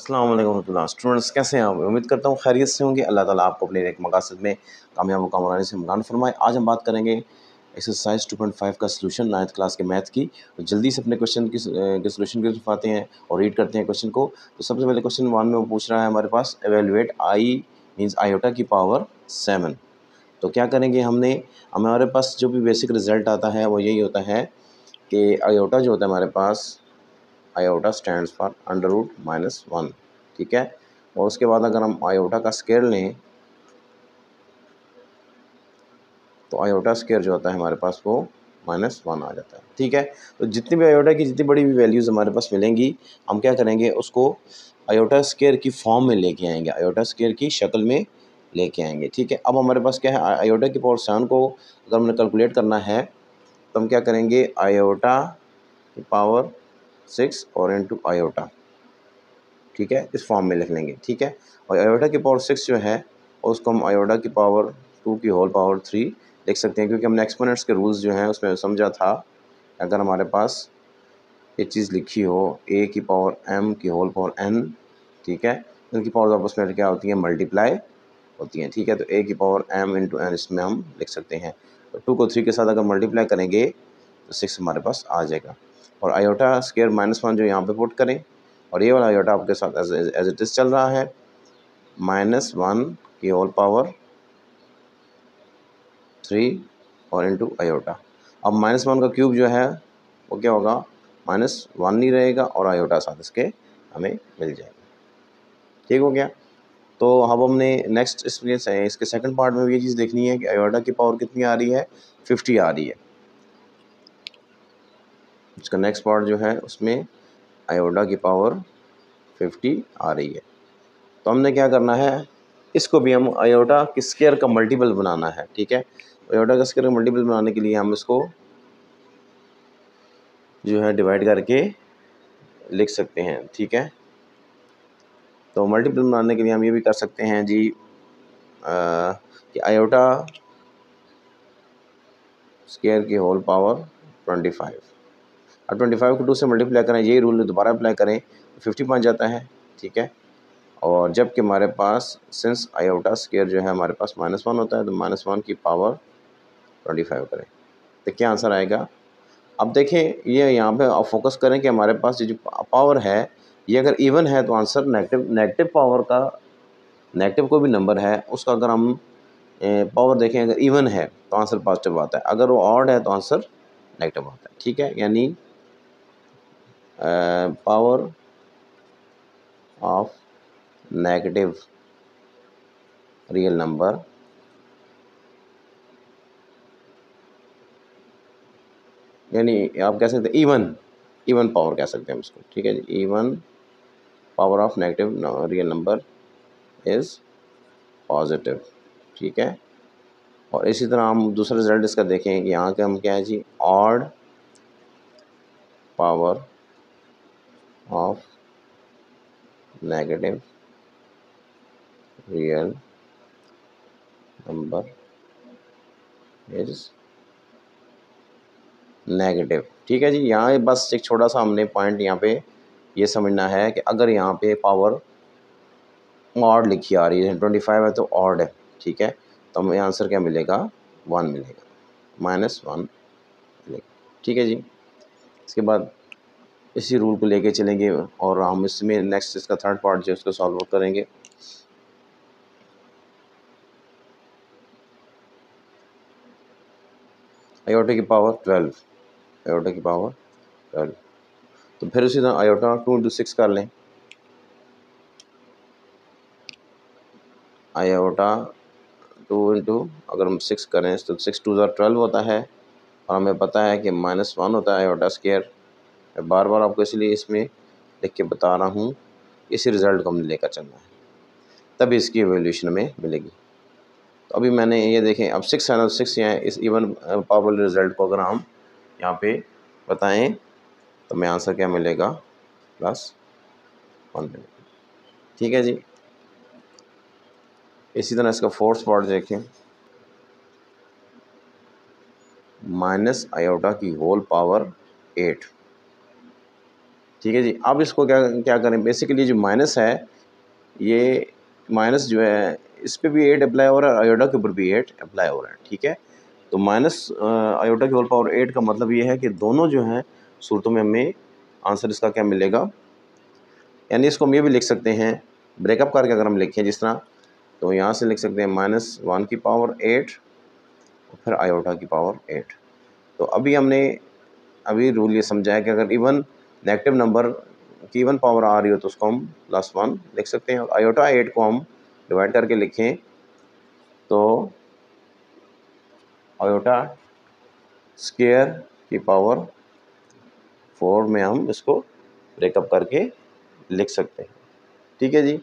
अस्सलाम वालेकुम रहमतुल्लाह। स्टूडेंट्स कैसे हैं आप? उम्मीद करता हूँ खैरियत से होंगे। अल्लाह ताला आपको अपने एक मकसद में कामयाब मुकाम बनाने से मकान फरमाए। आज हम बात करेंगे एक्सरसाइज 2.5 का सलूशन 9th क्लास के मैथ की। तो जल्दी से अपने क्वेश्चन के सलूशन की तरफ आते हैं और रीड करते हैं क्वेश्चन को। तो सबसे पहले क्वेश्चन 1 में वो पूछ रहा है हमारे पास एवेलुएट आई मीन्स आयोटा की पावर 7। तो क्या करेंगे हमारे पास जो भी बेसिक रिजल्ट आता है वो यही होता है कि आयोटा जो होता है हमारे पास iota stands for under root -1। ठीक है। और उसके बाद अगर हम आयोटा का स्क्वायर लें तो आयोटा स्क्वायर जो होता है हमारे पास वो -1 आ जाता है। ठीक है। तो जितनी भी आयोटा की जितनी बड़ी भी वैल्यूज़ हमारे पास मिलेंगी हम क्या करेंगे उसको आयोटा स्क्वायर की फॉर्म में लेके आएंगे, आयोटा स्क्वायर की शक्ल में लेके आएंगे। ठीक है। अब हमारे पास क्या है, आयोटा की पावर 7 को अगर हमने कैलकुलेट करना है तो हम क्या करेंगे, आयोटा की पावर 6 और इंटू आयोटा, ठीक है, इस फॉर्म में लिख लेंगे। ठीक है। और आयोटा की पावर 6 जो है उसको हम आयोटा की पावर 2 की होल पावर 3 लिख सकते हैं, क्योंकि हमने एक्सपोनेंट्स के रूल्स जो हैं उसमें समझा था अगर हमारे पास ये चीज़ लिखी हो a की पावर m की होल पावर n, ठीक है, इनकी पावर आपस में क्या होती है, मल्टीप्लाई होती हैं। ठीक है। तो a की पावर m इंटू n इसमें हम लिख सकते हैं। तो 2 को 3 के साथ अगर मल्टीप्लाई करेंगे तो 6 हमारे पास आ जाएगा। और आयोटा स्क्वायर -1 जो यहाँ पे पुट करें और ये वाला आयोटा आपके साथ एज इट इज़ चल रहा है, -1 की होल पावर 3 और इंटू आयोटा। अब -1 का क्यूब जो है वो क्या होगा, -1 नहीं रहेगा और आयोटा साथ इसके हमें मिल जाएगा। ठीक हो गया। तो अब हमने नेक्स्ट इसके सेकंड पार्ट में भी ये चीज़ देखनी है कि आयोटा की पावर कितनी आ रही है, 50 आ रही है। इसका नेक्स्ट पार्ट जो है उसमें आयोटा की पावर 50 आ रही है। तो हमने क्या करना है, इसको भी हम आयोटा की स्क्वायर का मल्टीपल बनाना है। ठीक है। आयोटा का स्क्वायर का मल्टीपल बनाने के लिए हम इसको जो है डिवाइड करके लिख सकते हैं। ठीक है। तो मल्टीपल बनाने के लिए हम ये भी कर सकते हैं जी कि आयोटा स्क्वायर की होल पावर 25। अब 25 को 2 से मल्टीप्लाई करें, यही रूल दोबारा अप्लाई करें तो 50 बन जाता है। ठीक है। और जबकि हमारे पास सिंस आयोटा स्क्वायर जो है हमारे पास -1 होता है तो -1 की पावर 25 करें तो क्या आंसर आएगा। अब देखें ये यहाँ पे आप फोकस करें कि हमारे पास ये जो पावर है ये अगर इवन है तो आंसर नेगेटिव पावर का, नेगेटिव कोई भी नंबर है उसका अगर हम पावर देखें अगर इवन है तो आंसर पॉजिटिव आता है, अगर वो ऑड है तो आंसर नेगेटिव आता है। ठीक है। यानी power of negative real number यानी आप कह सकते हैं इवन पावर कह सकते हैं हम इसको। ठीक है जी। Even power of negative real number is positive. ठीक है। और इसी तरह हम दूसरा रिजल्ट इसका देखें कि यहाँ के हम क्या है जी, odd power of negative real number is negative. ठीक है जी। यहाँ बस एक छोटा सा हमने पॉइंट यहाँ पे ये समझना है कि अगर यहाँ पे पावर ऑड लिखी आ रही है, 25 है तो ऑड है। ठीक है। तो हमें आंसर क्या मिलेगा, 1 मिलेगा, -1 मिलेगा। ठीक है जी। इसके बाद इसी रूल को लेके चलेंगे और हम इसमें नेक्स्ट इसका थर्ड पार्ट जो है उसको सॉल्व आउट करेंगे। आयोटा की पावर 12, आयोटा की पावर 12, तो फिर उसी तरह आयोटा 2 इंटू 6 कर लें। आयोटा 2 इंटू अगर हम 6 करें तो 6 2 12 होता है और हमें पता है कि -1 होता है आयोटा स्क्वायर। मैं बार बार आपको इसलिए इसमें लिख के बता रहा हूँ, इसी रिज़ल्ट को हमने लेकर चलना है तभी इसकी एवोल्यूशन हमें मिलेगी। तो अभी मैंने ये देखें अब 6 है ना, 6 यहाँ इस इवन पावर रिज़ल्ट को अगर हम यहाँ पे बताएं तो हमें आंसर क्या मिलेगा, +1 मिलेगा। ठीक है जी। इसी तरह इसका फोर्थ पार्ट देखें, माइनस आयोटा की होल पावर 8। ठीक है जी। अब इसको क्या क्या करें, बेसिकली जो माइनस है, ये माइनस जो है इस पे भी 8 अप्लाई हो रहा है, आयोटा के ऊपर भी 8 अप्लाई हो रहा है। ठीक है, तो माइनस आयोटा की होल पावर 8 का मतलब ये है कि दोनों जो हैं सूरतों में हमें आंसर इसका क्या मिलेगा, यानी इसको हम ये भी लिख सकते हैं ब्रेकअप करके, अगर हम लिखें जिस तरह, तो यहाँ से लिख सकते हैं -1 की पावर 8 और फिर आयोटा की पावर 8। तो अभी हमने रूल ये समझा है कि अगर इवन नेगेटिव नंबर की इवन पावर आ रही हो तो उसको हम +1 लिख सकते हैं, और आयोटा 8 को हम डिवाइड करके लिखें तो आयोटा स्क्वायर की पावर 4 में हम इसको ब्रेकअप करके लिख सकते हैं। ठीक है जी।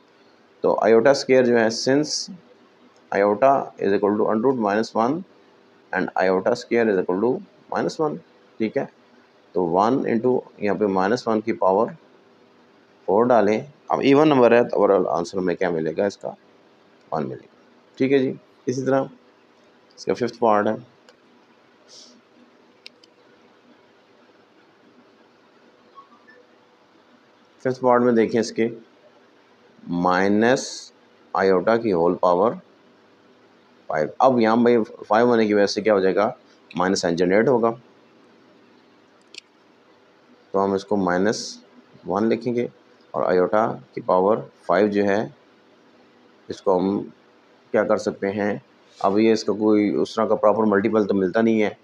तो आयोटा स्क्वायर जो है, since iota is equal to √-1 and iota square is equal to -1। ठीक है, तो 1 इंटू यहाँ पे -1 की पावर 4 डालें। अब इवन नंबर है तो ओवरऑल आंसर में क्या मिलेगा, इसका 1 मिलेगा। ठीक है जी। इसी तरह इसका 5th पार्ट है। फिफ्थ पार्ट में देखिए इसके माइनस आयोटा की होल पावर 5। अब यहाँ भाई 5 होने की वजह से क्या हो जाएगा, माइनस साइन जनरेट होगा, तो हम इसको -1 लिखेंगे, और आयोटा की पावर 5 जो है इसको हम क्या कर सकते हैं, अब ये इसका कोई उस तरह का प्रॉपर मल्टीपल तो मिलता नहीं है,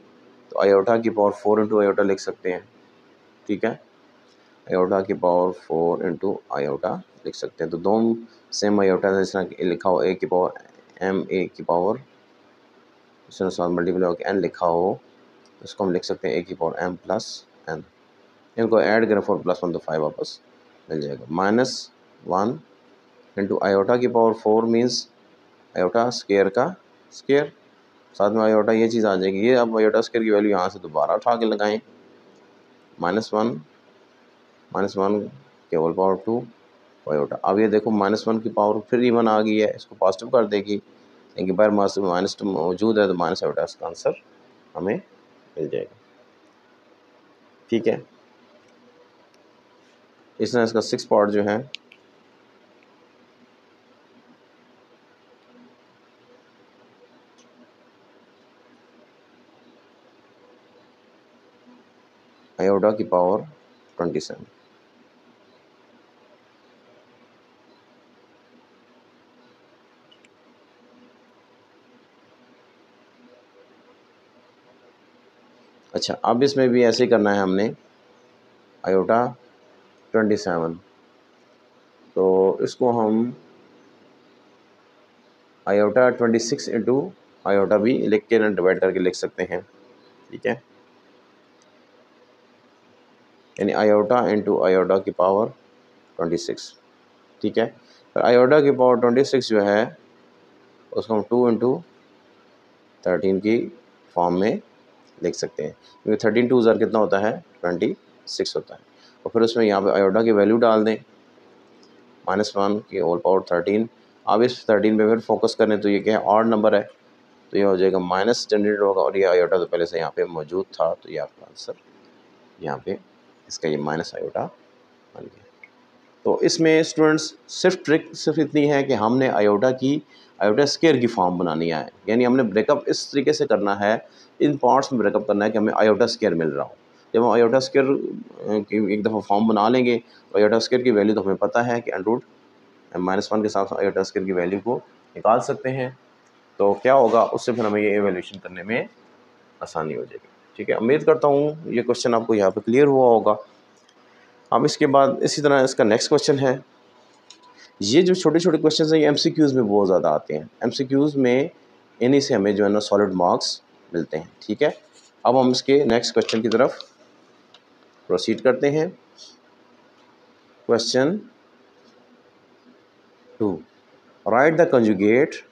तो आयोटा की पावर 4 इंटू आयोटा लिख सकते हैं। ठीक है, आयोटा की पावर 4 इंटू आयोटा लिख सकते हैं। तो दोनों सेम आयोटा है, इस तरह लिखा हो a की पावर m, a की पावर इस तरह साथ मल्टीपल होकर n लिखा हो, तो इसको हम लिख सकते हैं a की पावर m प्लस n। इनको ऐड करें 4 + 1 तो 5 वापस मिल जाएगा। -1 इंटू आयोटा की पावर 4 मीन्स आयोटा स्क्वायर का स्क्वायर, साथ में आयोटा ये चीज़ आ जाएगी। ये अब आयोटा स्क्वायर की वैल्यू यहाँ से दोबारा उठा के लगाएं, -1 के होल पावर 2 आयोटा। अब ये देखो -1 की पावर फिर इवन आ गई है, इसको पॉजिटिव कर देगी, लेकिन बार -2 मौजूद है तो माइनस आयोटा इसका आंसर हमें मिल जाएगा। ठीक है, इस तरह इसका 6th पार्ट जो है, आयोटा की पावर 27। अच्छा, अब इसमें भी ऐसे ही करना है हमने, आयोटा 27, तो इसको हम आयोटा 26 इंटू आयोटा भी लिख के डिवाइड करके लिख सकते हैं। ठीक है, यानी आयोटा इंटू आयोटा की पावर 26। ठीक है, पर आयोटा की पावर 26 जो है उसको हम 2 इंटू 13 की फॉर्म में लिख सकते हैं, क्योंकि 13 2 ज़र कितना होता है, 26 होता है। और फिर उसमें यहाँ पे आयोटा की वैल्यू डाल दें, -1 की होल पावर 13। अब इस 13 पे फिर फोकस करें तो ये क्या है, ऑड नंबर है, तो ये हो जाएगा माइनस जनरेट होगा, और ये आयोटा तो पहले से यहाँ पे मौजूद था, तो ये आपका आंसर यहाँ पे इसका ये माइनस आयोटा बन गया। तो इसमें स्टूडेंट्स सिर्फ ट्रिक सिर्फ इतनी है कि हमने आयोटा स्क्वायर की फॉर्म बनानी है, यानी हमने ब्रेकअप इस तरीके से करना है, इन पार्ट्स में ब्रेकअप करना है कि हमें आयोटा स्क्वायर मिल रहा हो। जब हम आयोटा स्क्वायर की एक दफ़ा फॉर्म बना लेंगे तो आयोटा स्क्वायर की वैल्यू तो हमें पता है कि √-1 के साथ आयोटा स्क्वायर की वैल्यू को निकाल सकते हैं। तो क्या होगा, उससे फिर हमें ये एवेल्यूशन करने में आसानी हो जाएगी। ठीक है, उम्मीद करता हूँ ये क्वेश्चन आपको यहाँ पे क्लियर हुआ होगा। अब इसके बाद इसी तरह इसका नेक्स्ट क्वेश्चन है, ये जो छोटे छोटे क्वेश्चन हैं ये MCQs में बहुत ज़्यादा आते हैं। MCQs में इन्हीं से हमें जो है ना सॉलिड मार्क्स मिलते हैं। ठीक है, अब हम इसके नेक्स्ट क्वेश्चन की तरफ प्रोसीड करते हैं। Question 2, right the conjugate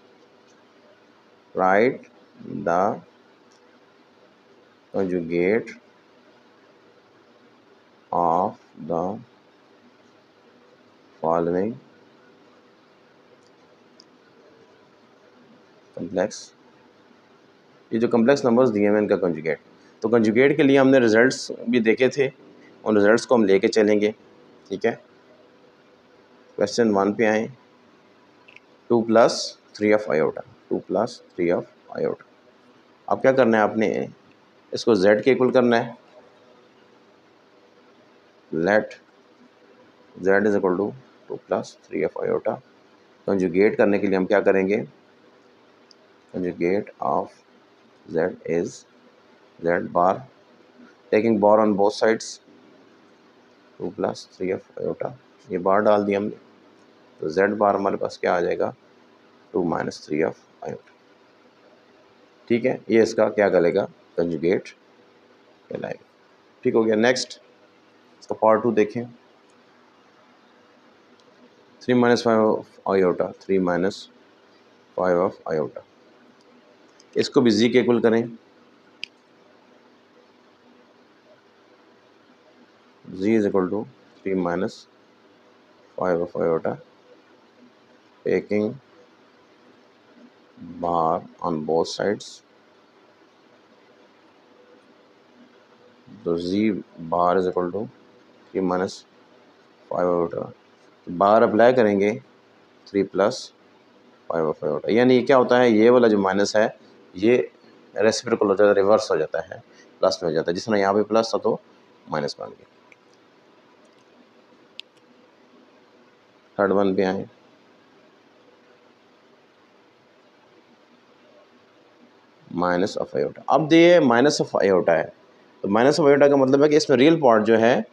of the following complex. ये जो कम्प्लेक्स नंबर्स दिए हैं इनका कंजुगेट, तो कंजुगेट के लिए हमने रिजल्ट्स भी देखे थे, उन रिजल्ट्स को हम लेके चलेंगे। ठीक है, क्वेश्चन 1 पे आए, 2 plus 3 of iota, 2 plus 3 of iota. अब क्या करना है आपने, इसको z के इक्वल करना है। Let z is equal to 2 plus 3 of iota. Conjugate करने के लिए हम क्या करेंगे, conjugate of z is z bar, taking bar on both sides, 2 plus 3 of iota, ये बार डाल दिया हमने, तो z बार हमारे पास क्या आ जाएगा, 2 माइनस 3 ऑफ आयोटा। ठीक है, ये इसका क्या करेगा, कंजुगेट कहलाएगा। ठीक हो गया। नेक्स्ट इसका पार्ट 2 देखें, 3 minus 5 of iota, 3 minus 5 of iota, इसको भी जी के इक्वल करें, z is equal to 3 minus 5 of iota, taking bar on both sides, तो z bar is equal to 3 minus 5 iota, bar apply करेंगे 3 plus 5 of iota, यानी ये क्या होता है, ये वाला जो माइनस है ये रेसिप्रोकल हो जाता है, रिवर्स हो जाता है, प्लस में हो जाता है, जिस तरह यहाँ पे प्लस था तो माइनस बन गया। थर्ड वन पे आए, माइनस ऑफ आयोटा। अब ये माइनस ऑफ आयोटा है, तो माइनस ऑफ आयोटा का मतलब है कि इसमें रियल पार्ट जो है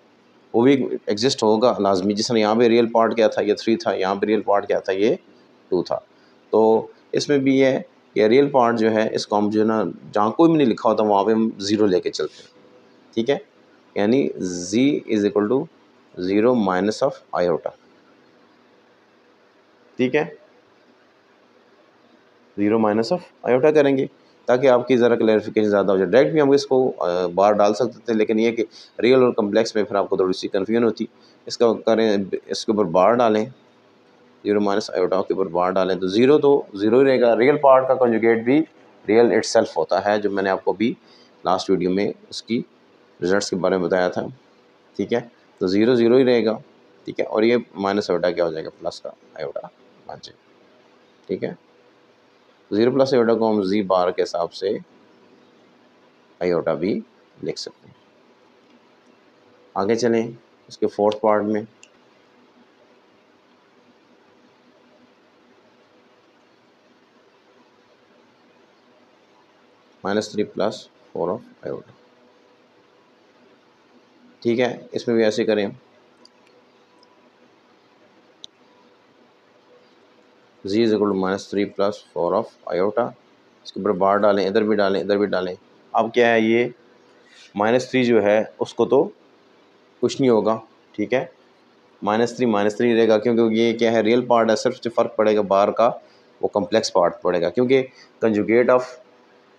वो भी एग्जिस्ट होगा लाजमी, जिस तरह यहाँ पे रियल पार्ट क्या था, ये 3 था, यहाँ पे रियल पार्ट क्या था, ये 2 था। तो इसमें भी है कि रियल पार्ट जो है इसको हम जो है ना, जहाँ कोई भी नहीं लिखा होता वहाँ पे हम 0 लेके चलते हैं। ठीक है, यानी z is equal to 0 minus of iota. ठीक है, 0 माइनस ऑफ आयोटा करेंगे ताकि आपकी ज़रा क्लैरिफिकेशन ज़्यादा हो जाए। डायरेक्ट भी हम इसको बार डाल सकते थे, लेकिन ये कि रियल और कम्प्लेक्स में फिर आपको थोड़ी सी कन्फ्यूजन होती। इसका करें, इसके ऊपर बार डालें, 0 माइनस आयोटा के ऊपर बार डालें तो 0 तो 0 ही रहेगा। रियल पार्ट का कंजुगेट भी रियल इटसेल्फ होता है, जो मैंने आपको अभी लास्ट वीडियो में उसकी रिजल्ट्स के बारे में बताया था। ठीक है, तो 0 0 ही रहेगा। ठीक है, और ये माइनस आयोटा क्या हो जाएगा, प्लस का आयोटा बन जाएगा। ठीक है, 0 प्लस आयोटा को हम जी बार के हिसाब से आयोटा भी लिख सकते हैं। आगे चलें इसके फोर्थ पार्ट में, -3 प्लस 4 ऑफ आयोटा। ठीक है, इसमें भी ऐसे करें, z is equal to -3 plus 4 of iota, इसके ऊपर बार डालें, इधर भी डालें, इधर भी डालें। अब क्या है, ये -3 जो है उसको तो कुछ नहीं होगा। ठीक है, -3 रहेगा, क्योंकि ये क्या है, रियल पार्ट है, सिर्फ जो फ़र्क पड़ेगा बार का वो कम्प्लेक्स पार्ट पड़ेगा, क्योंकि conjugate of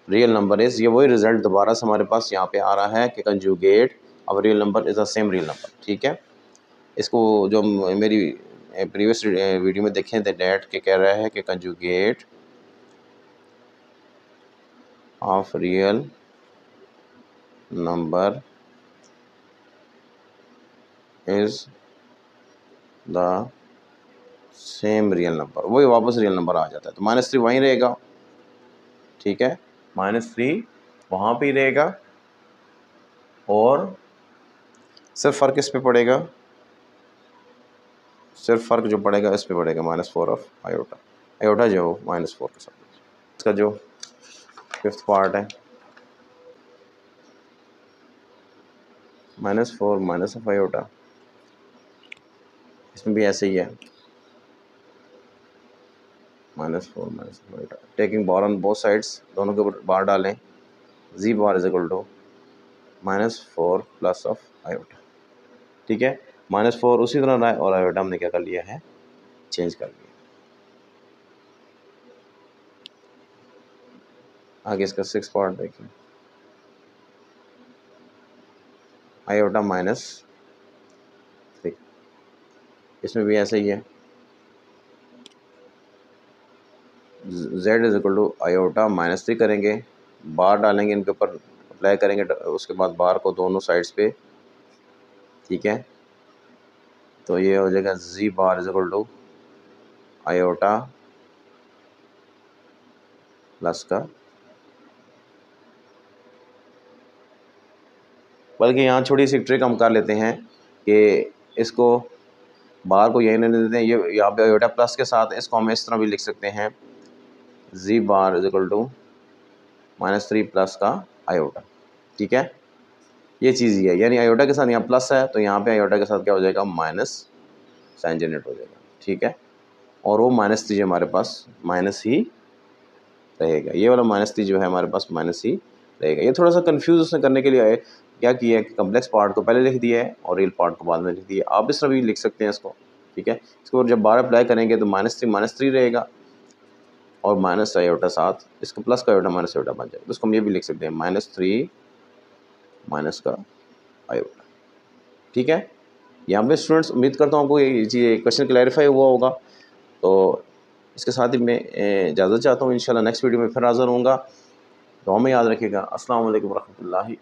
real number is, ये वही रिजल्ट दोबारा से हमारे पास यहाँ पे आ रहा है कि conjugate of real number is the same real number. ठीक है, इसको जो मेरी प्रीवियस वीडियो में देखें थे डैट के कह रहा है कि conjugate of real number is the same real number, वही वापस रियल नंबर आ जाता है, तो -3 वहीं रहेगा। ठीक है, -3 वहाँ पे ही रहेगा, और सिर्फ फ़र्क इस पे पड़ेगा, सिर्फ फ़र्क जो पड़ेगा इस पे पड़ेगा, -4 ऑफ आयोटा, आयोटा जो -4 के साथ। इसका जो फिफ्थ पार्ट है, -4 माइनस ऑफ आयोटा, इसमें भी ऐसे ही है, -4 minus of iota, taking bar on both sides, दोनों के ऊपर बार डालें, z bar is equal to -4 plus of iota. ठीक है, -4 उसी तरह रहा है, और आयोटा हमने क्या कर लिया है, चेंज कर लिया। आगे इसका 6 पार्ट देखिए, आयोटा -3, इसमें भी ऐसा ही है, z is equal to iota -3 करेंगे, बार डालेंगे, इनके ऊपर अप्लाई करेंगे, उसके बाद बार को दोनों साइड्स पे। ठीक है, तो ये हो जाएगा z bar is equal to iota plus का, बल्कि यहाँ छोटी सी ट्रिक हम कर लेते हैं कि इसको बार को यही नहीं देते हैं, ये यहाँ पे आयोटा प्लस के साथ इसको हम इस तरह भी लिख सकते हैं, z bar is equal to -3 plus का आयोटा। ठीक है, ये चीज़ ही है, यानी आयोटा के साथ यहाँ प्लस है तो यहाँ पे आयोटा के साथ क्या हो जाएगा, माइनस साइन जनरेट हो जाएगा। ठीक है, और वो -3 हमारे पास माइनस ही रहेगा, ये वाला -3 जो है हमारे पास माइनस ही रहेगा। ये थोड़ा सा कंफ्यूज उसने करने के लिए क्या किया है कि कम्प्लेक्स पार्ट को पहले लिख दिया है और रियल पार्ट को बाद में लिख दिया। आप इस तरह भी लिख सकते हैं इसको। ठीक है, इसको जब बार अप्लाई करेंगे तो -3 रहेगा और माइनस आयोटा साथ इसका प्लस का आयोटा माइनस आयोटा बन जाएगा, तो उसको हम ये भी लिख सकते हैं -3 माइनस का आयोटा। ठीक है, यहाँ पे स्टूडेंट्स उम्मीद करता हूँ आपको ये चीज़ क्वेश्चन क्लैरिफाई हुआ होगा। तो इसके साथ ही मैं इजाज़त चाहता हूँ, इंशाल्लाह नेक्स्ट वीडियो में फिर हाज़िर होऊंगा। दुआ में याद रखिएगा। अस्सलाम वालेकुम रहमतुल्लाहि।